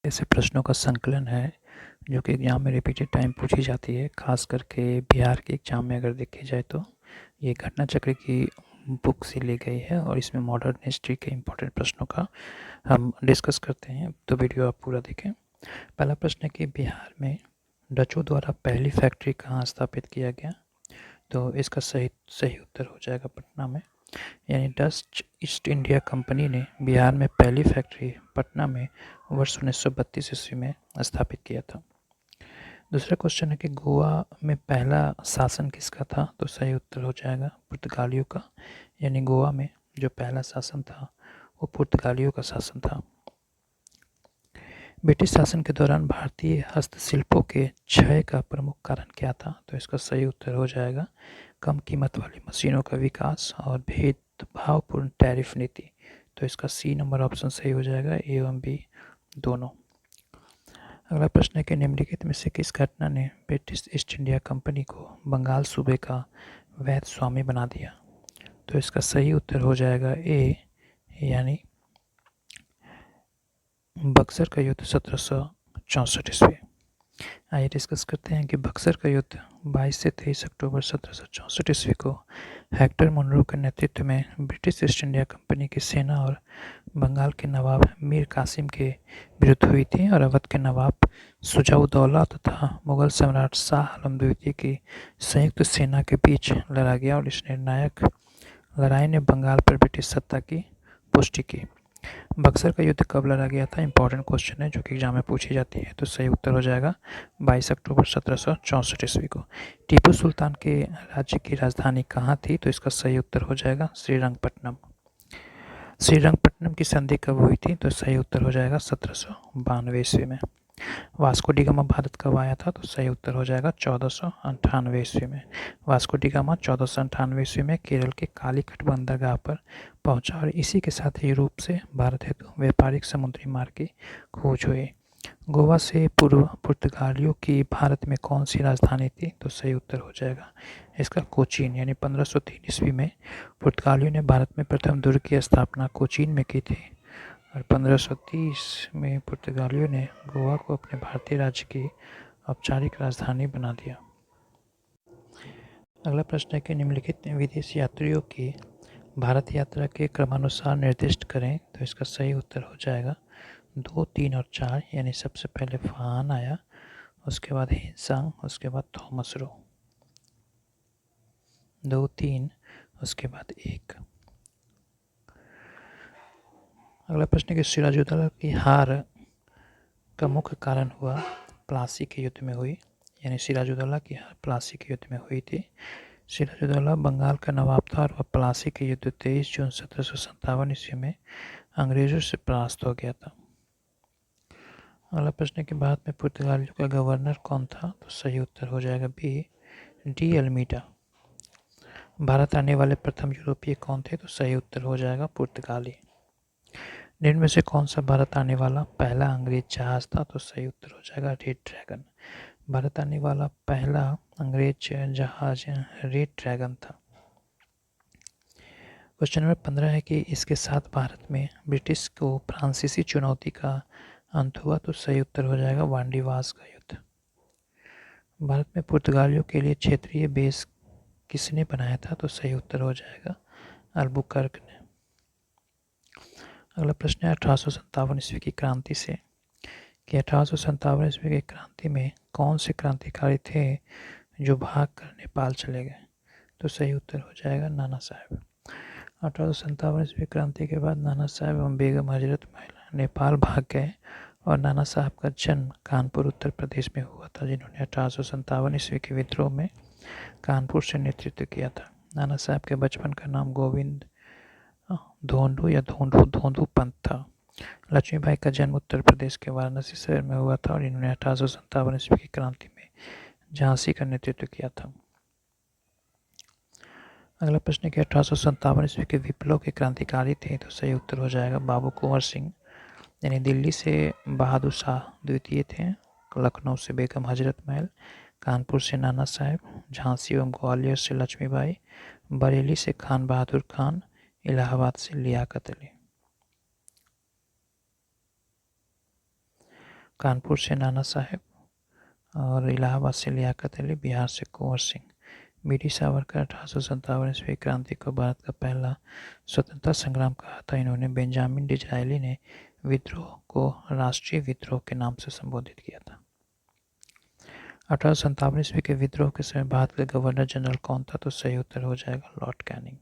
ऐसे प्रश्नों का संकलन है जो कि एग्ज़ाम में रिपीटेड टाइम पूछी जाती है, ख़ास करके बिहार के एग्ज़ाम में अगर देखी जाए तो ये घटना चक्र की बुक से ली गई है और इसमें मॉडर्न हिस्ट्री के इम्पोर्टेंट प्रश्नों का हम डिस्कस करते हैं, तो वीडियो आप पूरा देखें। पहला प्रश्न है कि बिहार में डचों द्वारा पहली फैक्ट्री कहाँ स्थापित किया गया? तो इसका सही सही उत्तर हो जाएगा पटना में। यानी डच ईस्ट इंडिया कंपनी ने बिहार में पहली फैक्ट्री पटना में वर्ष 1932 ईस्वी में स्थापित किया था। दूसरा क्वेश्चन है कि गोवा में पहला शासन किसका था? तो सही उत्तर हो जाएगा पुर्तगालियों का। यानी गोवा में जो पहला शासन था वो पुर्तगालियों का शासन था। ब्रिटिश शासन के दौरान भारतीय हस्तशिल्पों के क्षय का प्रमुख कारण क्या था? तो इसका सही उत्तर हो जाएगा कम कीमत वाली मशीनों का विकास और भेदभावपूर्ण टैरिफ नीति। तो इसका सी नंबर ऑप्शन सही हो जाएगा, ए एवं बी दोनों। अगला प्रश्न है कि निम्नलिखित में से किस घटना ने ब्रिटिश ईस्ट इंडिया कंपनी को बंगाल सूबे का वैध स्वामी बना दिया? तो इसका सही उत्तर हो जाएगा ए, यानी बक्सर का युद्ध 1764 ईस्वी। आइए डिस्कस करते हैं कि बक्सर का युद्ध 22 से 23 अक्टूबर 1764 ईस्वी को हेक्टर मुनरो के नेतृत्व में ब्रिटिश ईस्ट इंडिया कंपनी की सेना और बंगाल के नवाब मीर कासिम के विरुद्ध हुई थी और अवध के नवाब शुजाउद्दौला तथा मुगल सम्राट शाह आलम द्वितीय की संयुक्त सेना के बीच लड़ा गया और इस निर्णायक लड़ाई ने बंगाल पर ब्रिटिश सत्ता की पुष्टि की। बक्सर का युद्ध कब लड़ा गया था? इंपॉर्टेंट क्वेश्चन है जो कि एग्जाम में पूछी जाती है, तो सही उत्तर हो जाएगा 22 अक्टूबर 1764 ईस्वी को। टीपू सुल्तान के राज्य की राजधानी कहाँ थी? तो इसका सही उत्तर हो जाएगा श्रीरंगपट्टनम। श्रीरंगपट्टनम की संधि कब हुई थी? तो सही उत्तर हो जाएगा 1792 ईस्वी में। वास्को डी गामा भारत कब आया था? तो सही उत्तर हो जाएगा 1498 ईस्वी में। वास्को डी गामा 1498 ईस्वी में केरल के कालीकट बंदरगाह पर पहुंचा और इसी के साथ यूरोप से भारत हेतु व्यापारिक समुद्री मार्ग की खोज हुई। गोवा से पूर्व पुर्तगालियों की भारत में कौन सी राजधानी थी? तो सही उत्तर हो जाएगा इसका कोचीन। यानी 1503 ईस्वी में पुर्तगालियों ने भारत में प्रथम दुर्ग की स्थापना कोचीन में की थी और 1530 में पुर्तगालियों ने गोवा को अपने भारतीय राज्य की औपचारिक राजधानी बना दिया। अगला प्रश्न है कि निम्नलिखित विदेशी यात्रियों की भारत यात्रा के क्रमानुसार निर्दिष्ट करें। तो इसका सही उत्तर हो जाएगा 2, 3 और 4। यानी सबसे पहले फान आया, उसके बाद हिंसांग, उसके बाद थॉमस रो। 2, 3, उसके बाद 1। अगला प्रश्न है कि सिराजुद्दौला की हार का मुख्य कारण हुआ प्लासी के युद्ध में हुई। यानी सिराजुद्दौला की हार प्लासी के युद्ध में हुई थी। सिराजुद्दौला बंगाल का नवाब था और वह प्लासी के युद्ध 23 जून 1757 ईस्वी में अंग्रेजों से परास्त हो गया था। अगला प्रश्न के बाद में पुर्तगालियों का गवर्नर कौन था? तो सही उत्तर हो जाएगा बी, डी अल्मीडा। भारत आने वाले प्रथम यूरोपीय कौन थे? तो सही उत्तर हो जाएगा पुर्तगाली। निम्न में से कौन सा भारत आने वाला पहला अंग्रेज जहाज था? तो सही उत्तर हो जाएगा रेड ड्रैगन। भारत आने वाला पहला अंग्रेज जहाज रेड ड्रैगन था। क्वेश्चन नंबर 15 है कि इसके साथ भारत में ब्रिटिश को फ्रांसीसी चुनौती का अंत हुआ। तो सही उत्तर हो जाएगा वांडीवास का युद्ध। भारत में पुर्तगालियों के लिए क्षेत्रीय बेस किसने बनाया था? तो सही उत्तर हो जाएगा अल्बुकर्क ने। अगला प्रश्न है 1857 ईस्वी की क्रांति से कि 1857 ईस्वी की क्रांति में कौन से क्रांतिकारी थे जो भाग कर नेपाल चले गए? तो सही उत्तर हो जाएगा नाना साहब। 1857 ईस्वी क्रांति के बाद नाना साहब एवं बेगम हजरत महल नेपाल भाग गए और नाना साहब का जन्म कानपुर उत्तर प्रदेश में हुआ था, जिन्होंने 1857 ईस्वी के विद्रोह में कानपुर से नेतृत्व किया था। नाना साहब के बचपन का नाम गोविंद धोंडू या धोंडू पंत था। लक्ष्मीबाई का जन्म उत्तर प्रदेश के वाराणसी शहर में हुआ था और इन्होंने 1857 ईस्वी की क्रांति में झांसी का नेतृत्व किया था। अगला प्रश्न है 1857 ईस्वी के विप्लव के क्रांतिकारी थे। तो सही उत्तर हो जाएगा बाबू कुंवर सिंह। यानी दिल्ली से बहादुर शाह द्वितीय थे, लखनऊ से बेगम हजरत महल, कानपुर से नाना साहब, झांसी एवं ग्वालियर से लक्ष्मीबाई, बरेली से खान बहादुर खान, इलाहाबाद से लियाकत अली। कानपुर से नाना साहेब, और इलाहाबाद से लियाकत अली, बिहार से कुंवर सिंह। वीर सावरकर 1857 ईस्वी क्रांति को भारत का पहला स्वतंत्रता संग्राम कहा था। इन्होंने बेंजामिन डिज़रायली ने विद्रोह को राष्ट्रीय विद्रोह के नाम से संबोधित किया था। 1857 ईस्वी के विद्रोह के समय भारत के गवर्नर जनरल कौन था? तो सही उत्तर हो जाएगा लॉर्ड कैनिंग।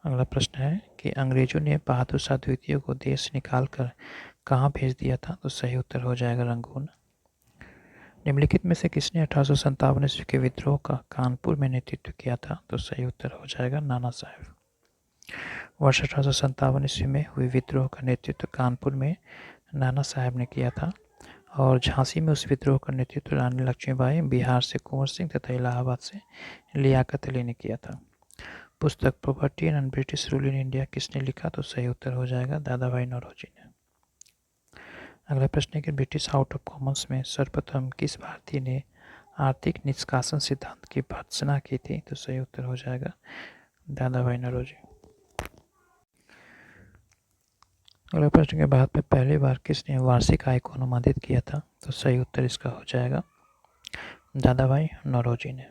अगला प्रश्न है कि अंग्रेजों ने बहादुर शाह द्वितीय को देश से निकालकर कहाँ भेज दिया था? तो सही उत्तर हो जाएगा रंगून। निम्नलिखित में से किसने 1857 ईस्वी के विद्रोह का कानपुर में नेतृत्व किया था? तो सही उत्तर हो जाएगा नाना साहेब। वर्ष 1857 ईस्वी में हुए विद्रोह का नेतृत्व कानपुर में नाना साहेब ने किया था, और झांसी में उस विद्रोह का नेतृत्व रानी लक्ष्मीबाई, बिहार से कुंवर सिंह तथा इलाहाबाद से लियाकत अली ने किया था। पुस्तक property and British rule in India किसने लिखा? तो सही उत्तर हो जाएगा दादा भाई नौरोजी ने। अगला प्रश्न है कि ब्रिटिश आउट ऑफ कॉमन्स में सर्वप्रथम किस भारतीय ने आर्थिक निष्कासन सिद्धांत की भर्त्सना की थी? तो सही उत्तर हो जाएगा दादा भाई नौरोजी। अगला प्रश्न के भारत में पहली बार किसने वार्षिक आय को अनुमानित किया था? तो सही उत्तर इसका हो जाएगा दादा भाई नौरोजी ने।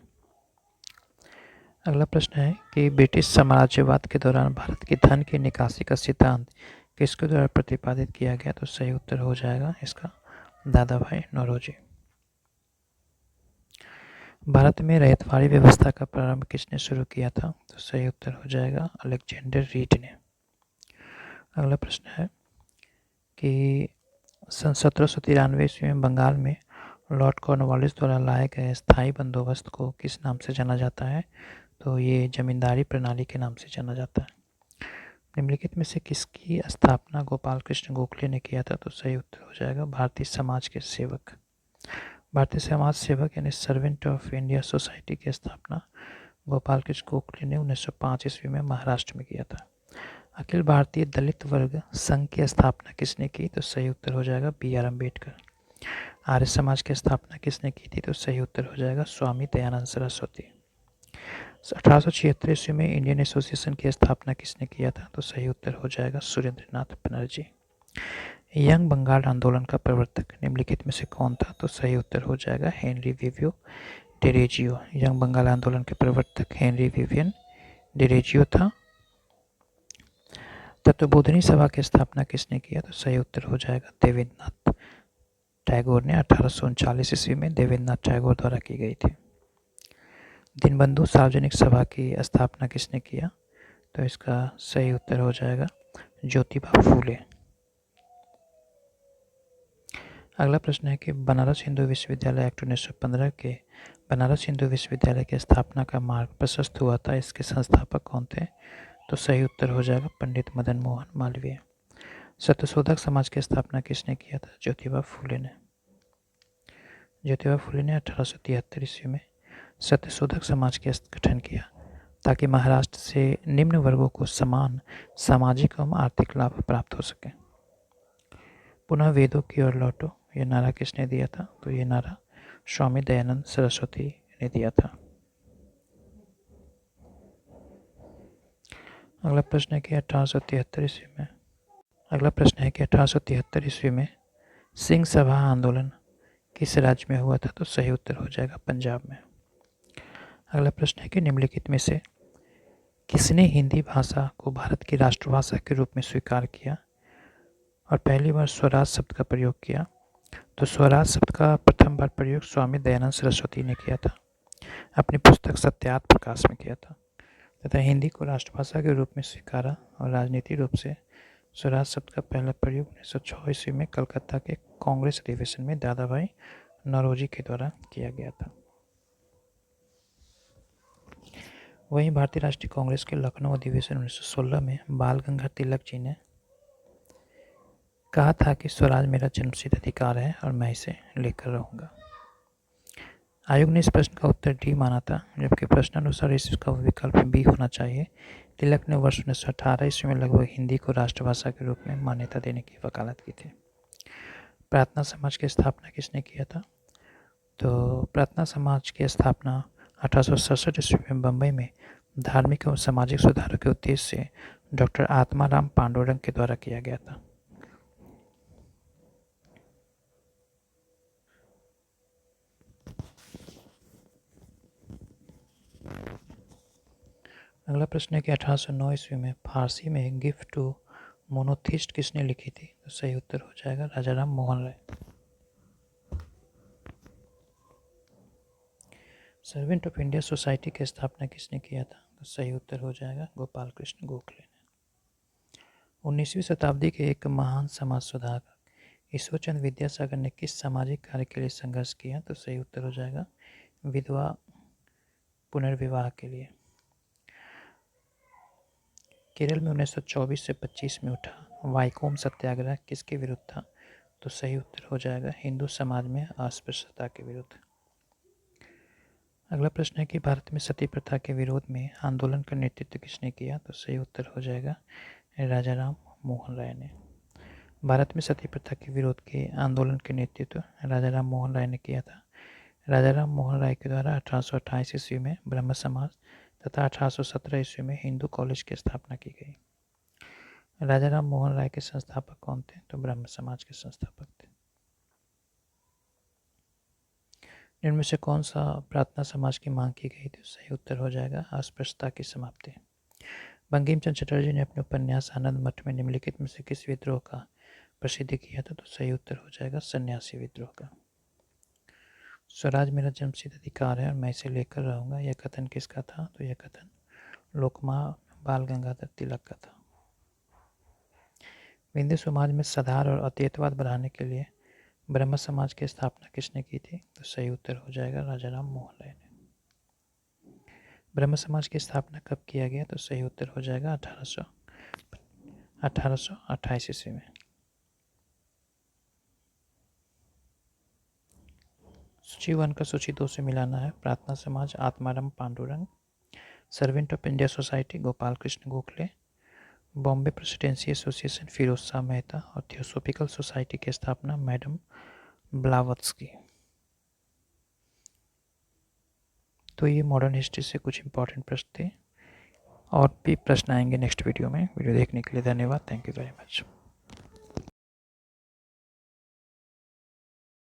अगला प्रश्न है कि ब्रिटिश साम्राज्यवाद के दौरान भारत की धन की निकासी का सिद्धांत किसके द्वारा प्रतिपादित किया गया? तो सही उत्तर हो जाएगा इसका दादा भाई नौरोजी। भारत में रैयतवाड़ी व्यवस्था का प्रारंभ किसने शुरू किया था? तो सही उत्तर हो जाएगा अलेक्जेंडर रीड ने। अगला प्रश्न है कि सन 1793 ईस्वी में बंगाल में लॉर्ड कॉर्नवालिस द्वारा लाए गए स्थायी बंदोबस्त को किस नाम से जाना जाता है? तो ये जमींदारी प्रणाली के नाम से जाना जाता है। निम्नलिखित में से किसकी स्थापना गोपाल कृष्ण गोखले ने किया था? तो सही उत्तर हो जाएगा भारतीय समाज के सेवक। भारतीय समाज सेवक यानी सर्वेंट ऑफ इंडिया सोसाइटी की स्थापना गोपाल कृष्ण गोखले ने 1905 ईस्वी में महाराष्ट्र में किया था। अखिल भारतीय दलित वर्ग संघ की स्थापना किसने की? तो सही उत्तर हो जाएगा BR अम्बेडकर। आर्य समाज की स्थापना किसने की थी? तो सही उत्तर हो जाएगा स्वामी दयानंद सरस्वती। 1876 ईस्वी में इंडियन एसोसिएशन की स्थापना किसने किया था? तो सही उत्तर हो जाएगा सुरेंद्रनाथ बनर्जी। यंग बंगाल आंदोलन का प्रवर्तक निम्नलिखित में से कौन था? तो सही उत्तर हो जाएगा हेनरी विवियो डेरेजियो। यंग बंगाल आंदोलन के प्रवर्तक हेनरी विवियन डेरेजियो था। तत्वबोधिनी सभा की स्थापना किसने किया? तो सही उत्तर हो जाएगा देवेंद्रनाथ टैगोर ने 1839 ईस्वी में देवेंद्रनाथ टैगोर द्वारा की गई थी। दीनबंधु सार्वजनिक सभा की स्थापना किसने किया? तो इसका सही उत्तर हो जाएगा ज्योतिबा फूले। अगला प्रश्न है कि बनारस हिंदू विश्वविद्यालय एक्ट 1915 के बनारस हिंदू विश्वविद्यालय की स्थापना का मार्ग प्रशस्त हुआ था। इसके संस्थापक कौन थे? तो सही उत्तर हो जाएगा पंडित मदन मोहन मालवीय। सत्यशोधक समाज की स्थापना किसने किया था? ज्योतिबा फूले ने। ज्योतिबा फूले ने 1873 ईस्वी में सत्यशोधक समाज का गठन किया ताकि महाराष्ट्र से निम्न वर्गों को समान सामाजिक एवं आर्थिक लाभ प्राप्त हो सके। पुनः वेदों की ओर लौटो, ये नारा किसने दिया था? तो ये नारा स्वामी दयानंद सरस्वती ने दिया था। अगला प्रश्न है कि 1873 ईस्वी में सिंह सभा आंदोलन किस राज्य में हुआ था? तो सही उत्तर हो जाएगा पंजाब में। अगला प्रश्न है कि निम्नलिखित में से किसने हिंदी भाषा को भारत की राष्ट्रभाषा के रूप में स्वीकार किया और पहली बार स्वराज शब्द का प्रयोग किया? तो स्वराज शब्द का प्रथम बार प्रयोग स्वामी दयानंद सरस्वती ने किया था, अपनी पुस्तक सत्यार्थ प्रकाश में किया था, तथा हिंदी को राष्ट्रभाषा के रूप में स्वीकारा और राजनीतिक रूप से स्वराज शब्द का पहला प्रयोग 1906 ईस्वी में कलकत्ता के कांग्रेस अधिवेशन में दादा भाई नौरोजी के द्वारा किया गया था। वहीं भारतीय राष्ट्रीय कांग्रेस के लखनऊ अधिवेशन 1916 में बाल गंगाधर तिलक जी ने कहा था कि स्वराज मेरा जन्मसिद्ध अधिकार है और मैं इसे लेकर रहूँगा। आयोग ने इस प्रश्न का उत्तर डी माना था, जबकि प्रश्नानुसार इसका विकल्प बी होना चाहिए। तिलक ने वर्ष 1918 ईस्वी में लगभग हिंदी को राष्ट्रभाषा के रूप में मान्यता देने की वकालत की थी। प्रार्थना समाज की स्थापना किसने किया था? तो प्रार्थना समाज की स्थापना 1867 ईस्वी में बम्बई में धार्मिक एवं सामाजिक सुधारों के उद्देश्य से डॉक्टर आत्माराम पांडुरंग के द्वारा किया गया था। अगला प्रश्न है कि 1809 ईस्वी में फारसी में गिफ्ट टू मोनोथिस्ट किसने लिखी थी? तो सही उत्तर हो जाएगा राजा Ram Mohan Roy. Servant of India society की स्थापना किसने किया था? तो सही उत्तर हो जाएगा गोपाल कृष्ण गोखले ने। 19वीं शताब्दी के एक महान समाज सुधारक ईश्वरचंद विद्यासागर ने किस सामाजिक कार्य के लिए संघर्ष किया? तो सही उत्तर हो जाएगा विधवा पुनर्विवाह के लिए। केरल में 1924 से 25 में उठा वाइकोम सत्याग्रह किसके विरुद्ध था? तो सही उत्तर हो जाएगा हिंदू समाज में अस्पृश्यता के विरुद्ध। अगला प्रश्न है कि भारत में सती प्रथा के विरोध में आंदोलन का नेतृत्व किसने किया? तो सही उत्तर हो जाएगा राजा राम मोहन राय ने। भारत में सती प्रथा के विरोध के आंदोलन के नेतृत्व राजा राम मोहन राय ने किया था। राजा राम मोहन राय के द्वारा 1828 ईस्वी में ब्रह्म समाज तथा 1817 ईस्वी में हिंदू कॉलेज की स्थापना की गई। राजा राम मोहन राय के संस्थापक कौन थे? तो ब्रह्म समाज के संस्थापक थे। इनमें से कौन सा प्रार्थना समाज की मांग की गई थी? सही उत्तर हो जाएगा अस्पृश्यता की समाप्ति। बंकिम चंद्र चटर्जी ने अपने उपन्यास आनंद मठ में निम्नलिखित में से किस विद्रोह का प्रसिद्ध किया था? तो सही उत्तर हो जाएगा सन्यासी विद्रोह का। स्वराज मेरा जन्मसिद्ध अधिकार है और मैं इसे लेकर रहूंगा, यह कथन किसका था? तो यह कथन लोकमान्य बाल गंगाधर तिलक का था। विंध्य समाज में सदार और अद्वैतवाद बढ़ाने के लिए ब्रह्म समाज की स्थापना किसने की थी? तो सही उत्तर हो जाएगा राजा राम मोहन राय ने। ब्रह्म समाज की स्थापना कब किया गया? तो सही उत्तर हो जाएगा 1828 ईस्वी में। सूची 1 का सूची 2 से मिलाना है। Prarthana Samaj Atmaram Pandurang, servant of India society Gopal Krishna Gokhale, Bombay presidency association Firoz Shah Mehta और थियोसॉफिकल सोसाइटी की स्थापना मैडम ब्लावत्स्की। तो ये मॉडर्न हिस्ट्री से कुछ इंपॉर्टेंट प्रश्न थे और भी प्रश्न आएंगे नेक्स्ट वीडियो में। वीडियो देखने के लिए धन्यवाद। Thank you very much.